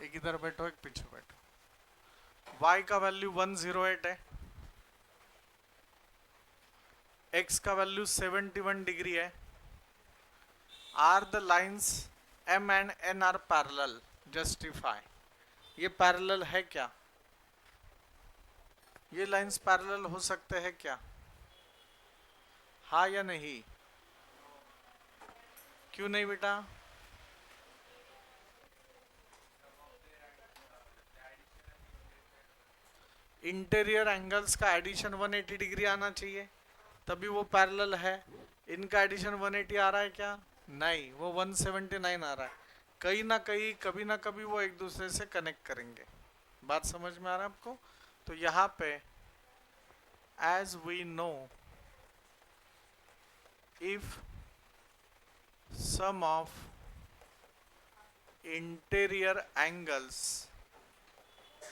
एक इधर बैठो एक पीछे बैठो। y का वैल्यू 108 है, x का वैल्यू 71 डिग्री है। Are the lines m and n are parallel, justify. ये पैरेलल है क्या? ये लाइंस पैरेलल हो सकते हैं क्या? हाँ या नहीं? क्यों नहीं बेटा? इंटीरियर एंगल्स का एडिशन 180 डिग्री आना चाहिए, तभी वो पैरेलल है। इनका एडिशन 180 आ रहा है क्या? नहीं, वो 179 आ रहा है। कहीं ना कहीं कभी ना कभी वो एक दूसरे से कनेक्ट करेंगे। बात समझ में आ रहा है आपको? तो यहाँ पे as we know, if sum of interior angles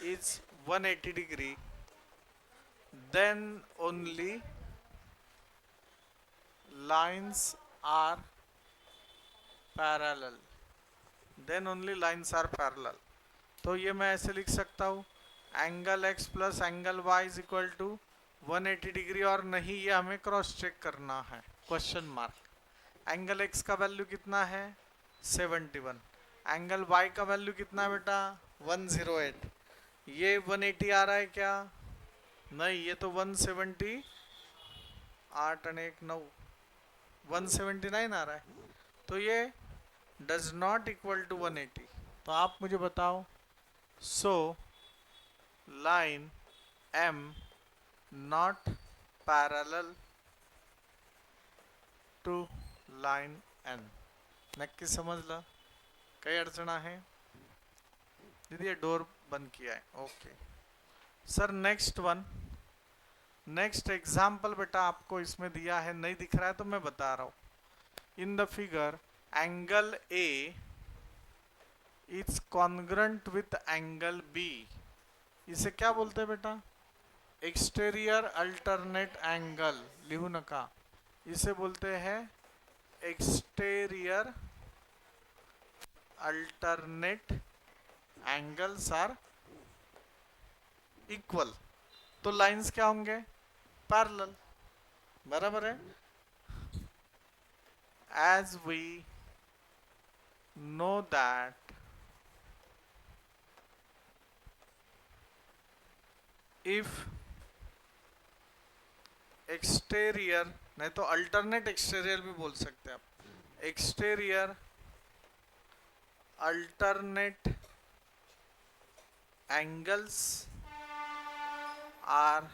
is 180 degree, then only lines are parallel, then only lines are parallel। तो ये मैं ऐसे लिख सकता हूँ, angle x plus angle y is equal to 180 degree, और नहीं ये हमें क्रॉस चेक करना है, क्वेश्चन मार्क। एंगल x का वैल्यू कितना है? 71। एंगल y का वैल्यू कितना है बेटा? 108। ये 180 आ रहा है क्या? नहीं, ये तो 170, 8 और 1 9, 179 आ रहा है। तो ये डज नॉट इक्वल टू 180। तो आप मुझे बताओ, so line M not parallel to line N। नक्की समजलं? काही अडचण आहे? दीदी ये डोर बंद किया है, okay sir. Next one, next example बेटा आपको इसमें दिया है, नहीं दिख रहा है तो मैं बता रहा हूं। In the figure angle A is congruent with angle B। इसे क्या बोलते हैं बेटा? Exterior alternate angle. लिहू नका, इसे बोलते हैं exterior alternate angles are equal. तो लाइंस क्या होंगे? पैरेलल, बराबर है। As we know that if exterior, नहीं तो अल्टरनेट एक्सटेरियर भी बोल सकते हैं आप, exterior alternate angles are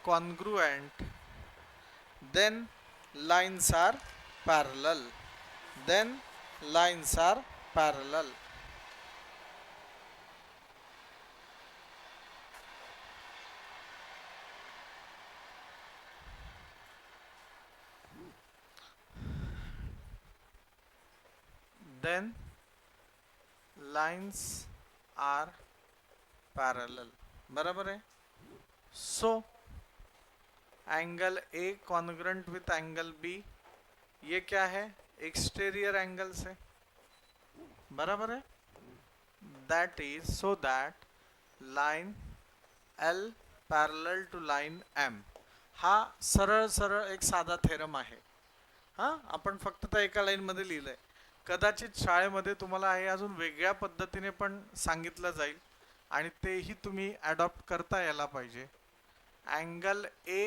congruent, then lines are parallel, then lines are parallel। then lines are parallel, बराबर है। So angle A congruent with angle B, ये क्या है? एक्सटेरियर एंगल से, बराबर है। That is so that line L parallel to line M। हा सरळ सरळ एक साधा थेरम आहे। हां, आपण फक्त त्या एका लाईनमध्ये लिहिलंय। कदाचित शाळेमध्ये तुम्हाला हे अजून वेगळ्या पद्धतीने पण सांगितलं जाईल आणि तेही तुम्ही अडॉप्ट करता यायला पाहिजे। Angle A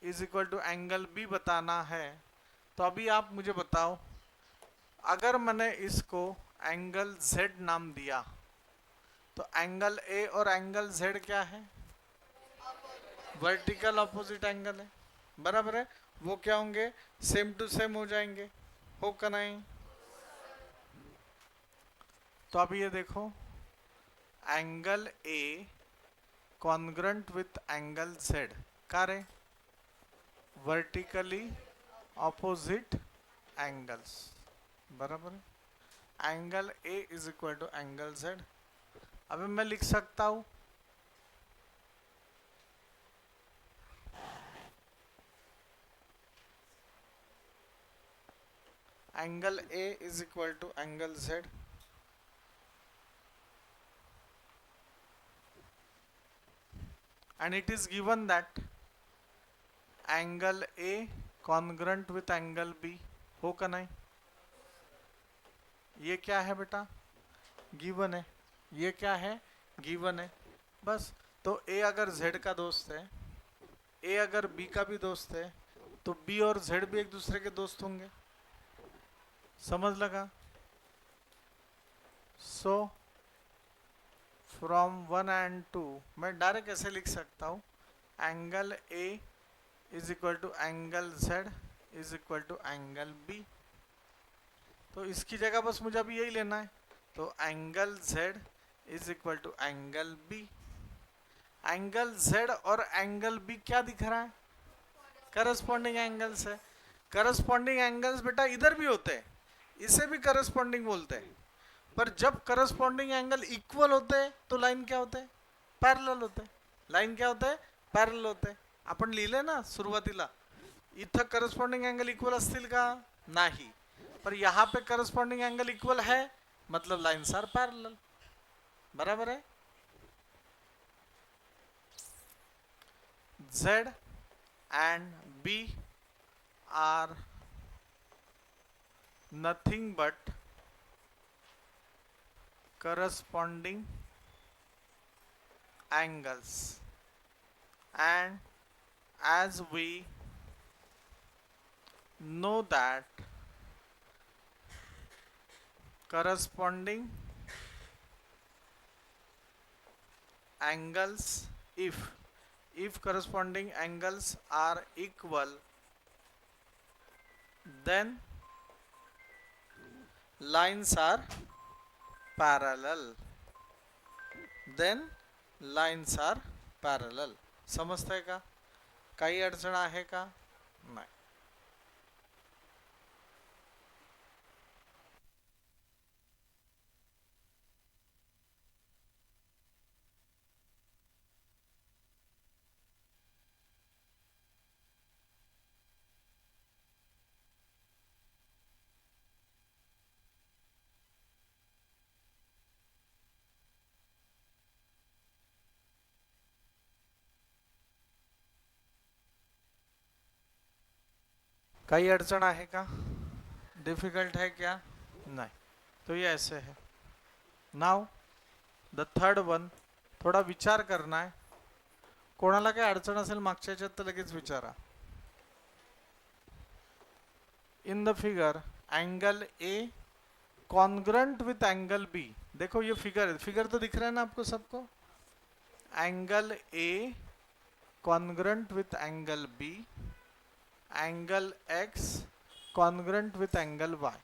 is equal to angle B बताना है, तो अभी आप मुझे बताओ, अगर मैंने इसको एंगल Z नाम दिया तो एंगल A और एंगल Z क्या है? वर्टिकल ऑपोजिट एंगल है, बराबर है। वो क्या होंगे? सेम टू सेम हो जाएंगे, हो का नहीं? तो अब ये देखो, angle A congruent with angle Z का रे? वर्टिकली ऑपोजिट एंगल्स, बराबर है। Angle A is equal to angle Z। अब मैं लिख सकता हूं angle A is equal to angle Z and it is given that angle A congruent with angle B, हो का नहीं? ये क्या है बेटा? गिवन है। ये क्या है? गिवन है। बस, तो A अगर Z का दोस्त है, A अगर B का भी दोस्त है, तो B और Z भी एक दूसरे के दोस्त होंगे। समझ लगा? सो फ्रॉम 1 and 2 मैं डायरेक्ट ऐसे लिख सकता हूँ, angle A is equal to angle Z is equal to angle B। तो इसकी जगह बस मुझे अभी यही लेना है, तो angle Z is equal to angle B। Angle Z और एंगल B क्या दिख रहा है? करस्पॉन्डिंग एंगल्स है। करस्पॉन्डिंग एंगल्स बेटा इधर भी होते हैं, इसे भी करस्पॉन्डिंग बोलते हैं, पर जब करस्पॉन्डिंग एंगल इक्वल होते हैं तो लाइन क्या होते हैं? पॅरलल होते. लाइन क्या होते? पॅरलल होते. आपण लिहिले ना सुरुवातीला, इथं करस्पॉन्डिंग एंगल इक्वल असतील का? नाही, पर यहाँ पे करस्पॉन्डिंग एंगल इक्वल है, मतलब लाइन्स आर पैरेलल. बराबर है. Z and B are nothing but corresponding angles, and as we know that corresponding angles, if corresponding angles are equal, then lines are parallel. Then lines are parallel. समजतंय का? काही अडचण आहे का? नाही. काही अडचण आहे का? डिफिकल्ट है क्या? नहीं. तो ये ऐसे है. नाउ द थर्ड वन, थोड़ा विचार करना है. कोणाला काही अडचण असेल मागच्या याच्यात तर लगेच विचारा. In the figure angle A congruent with angle B. देखो ये फिगर, फिगर तो दिख रहा है ना आपको सबको. Angle A congruent with angle B, angle x congruent with angle y.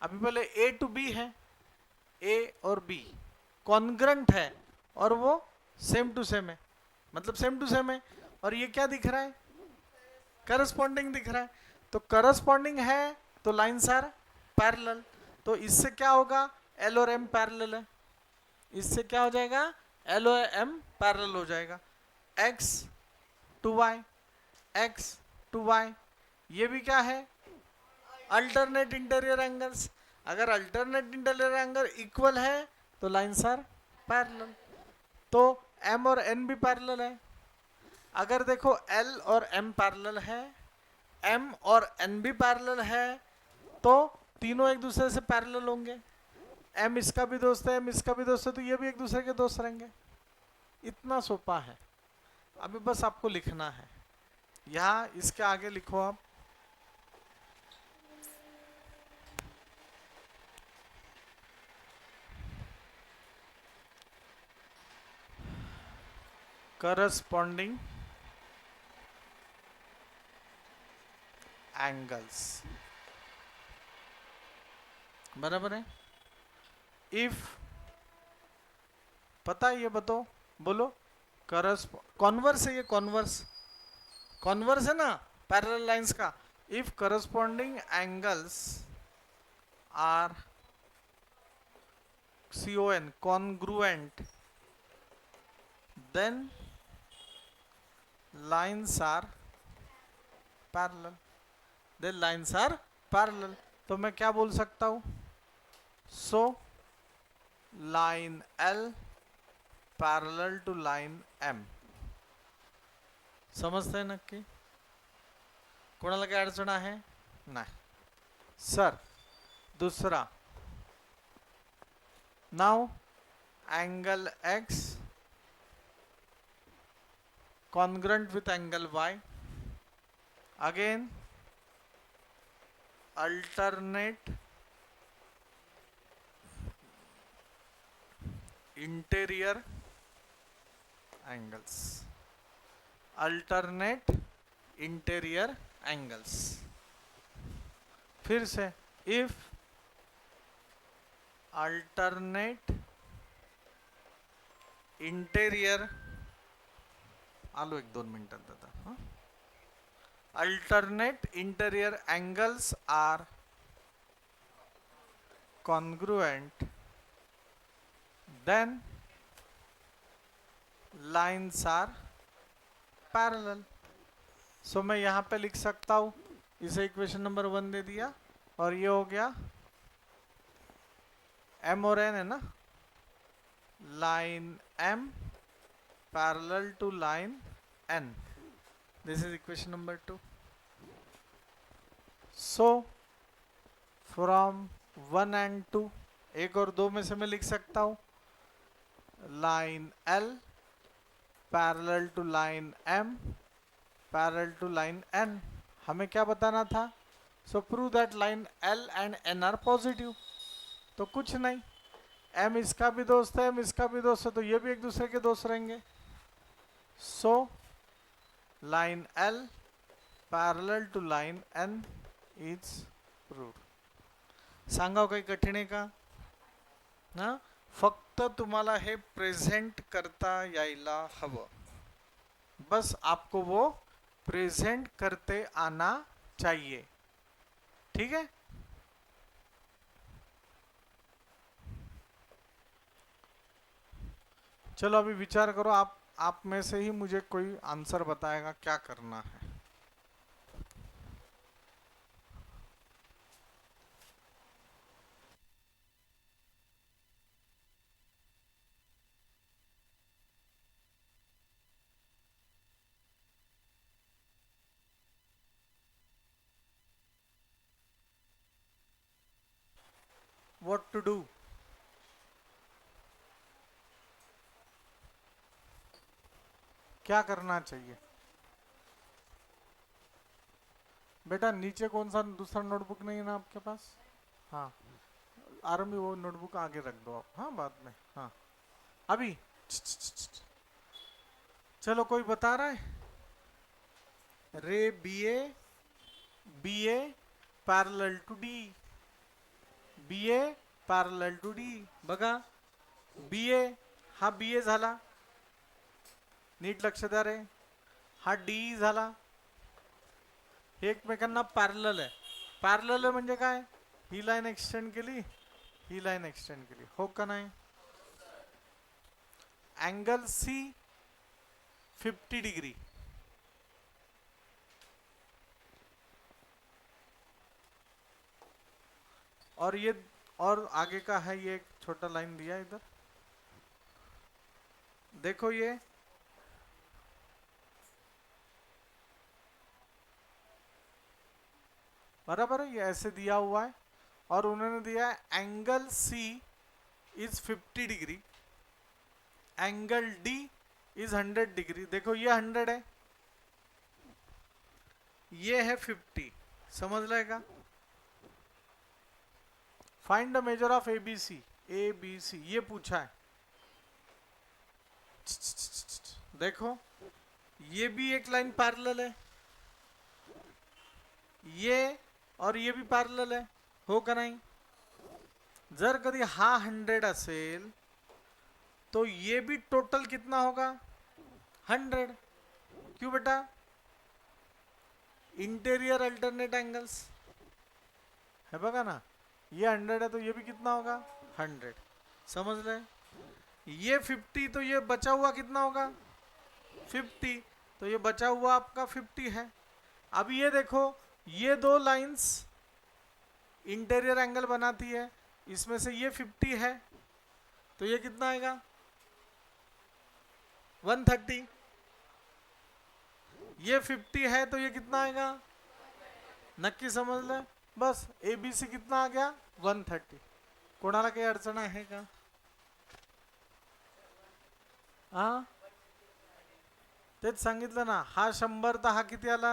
अभी पहले ए टू बी है, ए और बी कॉन्ग्रंट है और वो सेम टू सेम है, मतलब सेम टू सेम है. और ये क्या दिख रहा है? करस्पॉन्डिंग दिख रहा है. तो करस्पॉन्डिंग है तो लाइन्स आर पैरेलल. तो इससे क्या होगा? एल और एम पैरेलल है. इससे क्या हो जाएगा? एल और एम पैरेलल हो जाएगा. X to y, x to y, ये भी क्या है? Alternate interior angles. अगर अल्टरनेट इंटीरियर एंगल इक्वल है तो लाइन्स आर पैरेलल. तो एम और एन भी पैरेलल है. अगर देखो एल और एम पैरेलल है, एम और एन भी पैरेलल है, तो तीनों एक दूसरे से पैरेलल होंगे. एम इसका भी दोस्त है, एम इसका भी दोस्त है, तो ये भी एक दूसरे के दोस्त रहेंगे. इतना सोपा है. अभी बस आपको लिखना है. यहाँ इसके आगे लिखो आप, करस्पॉन्डिंग एंगल्स. बराबर है. इफ पता है ये बताओ, बोलो. कॉन्वर्स है ये, कॉन्वर्स, कॉन्वर्स है ना पैरेलल लाइंस का. If corresponding angles are CON congruent, then lines are parallel. Then lines are parallel. तो मैं क्या बोल सकता हूँ? So line L parallel to line M. समजतंय नक्की? कोणाला काही अडचण आहे? नाही. सर दुसरा, नाव angle x congruent with angle y, again alternate interior angles, alternate interior angles. फिर से, if alternate interior, आलो 1-2 मिनटात दादा. हाँ, alternate interior angles are congruent, then lines are parallel. सो मैं यहाँ पे लिख सकता हूँ, इसे इक्वेशन नंबर 1 दे दिया, और ये हो गया m और n है ना, line m parallel to line n. This is equation number 2. So from 1 and 2, 1 और 2 में से मैं लिख सकता हूँ line l parallel to line m parallel to line n. हमें क्या बताना था? So prove that line l and n are positive. तो कुछ नहीं, m इसका भी दोस्त है, m इसका भी दोस्त है, तो ये भी एक दूसरे के दोस्त रहेंगे. So line l parallel to line n is proved. सांगाव काही कठीण आहे का? ना, फक्त तुम्हाला हे प्रेझेंट करता यायला हवं. बस आपको वो प्रेजेंट करते आना चाहिए. ठीक है? चलो अभी विचार करो, आप में से ही मुझे कोई आंसर बताएगा क्या करना है. What to do? क्या करना चाहिए? बेटा नीचे कौन सा दूसरा नोटबुक नहीं है ना आपके पास? हाँ, आरंभी वो नोटबुक आगे रख दो आप. हाँ, बाद में. हाँ, अभी चलो कोई बता रहा है? Ray B A parallel to D, B A parallel to D. बघा, बी ए हा बी ए झाला, नीट लक्ष द्या रे. हा डी झाला, हे एकमेकांना पॅरलल आहे. पॅरलल आहे म्हणजे काय? ही लाईन एक्सटेंड केली, ही लाईन एक्सटेंड केली, हो का नाही? एंगल सी 50 डिग्री, और ये और आगे का है, ये एक छोटा लाइन दिया इधर, देखो ये बराबर है, ये ऐसे दिया हुआ है, और उन्होंने दिया है angle C is 50 degree, angle D is 100 degree. देखो ये 100 है, ये है 50. समझ लेगा? Find the measure of ABC. ABC ये पूछा है. देखो ये भी एक लाइन पैरेलल है, ये और ये भी पैरेलल है, हो का नाही? जर कधी हा 100 असेल तो ये भी टोटल कितना होगा? 100. क्यों बेटा? इंटीरियर अल्टरनेट एंगल्स है, बघा ना, ये 100 है तो ये भी कितना होगा? 100. समझ रहे? ये 50 तो ये बचा हुआ कितना होगा? 50. तो ये बचा हुआ आपका 50 है. अब ये देखो, ये दो लाइंस इंटीरियर एंगल बनाती है, इसमें से ये 50 है, तो ये कितना आएगा? 130. ये 50 है तो ये कितना आएगा, नक्की समजलं. बस ABC कितना आ गया 130. कोणाला काही अडचण आहे का? हा तेच सांगितलं ना, हा 100 तर हा किती आला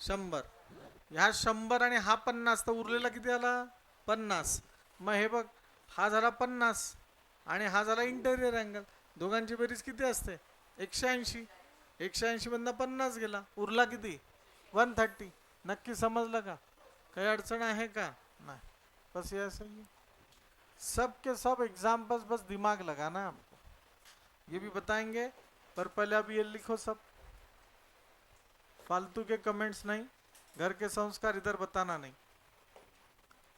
100, ह्या 100 आणि हा 50 तर उरलेला किती आला 50. मग हे बघ, हा झाला 50 आणि हा झाला इंटेरियर अँगल. दोघांची बेरीज किती असते 180. 180 मधनं 50 गेला, उरला किती 130. नक्की समजलं का? काही अडचण आहे का? नहीं. बस ये सही है. सब के सब एग्जाम्पल्स बस दिमाग लगाना आपको. ये भी बताएंगे, पर पहले अब ये लिखो सब. फालतू के कमेंट्स नहीं, घर के संस्कार इधर बताना नहीं.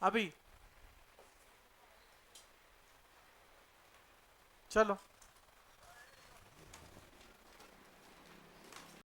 अभी चलो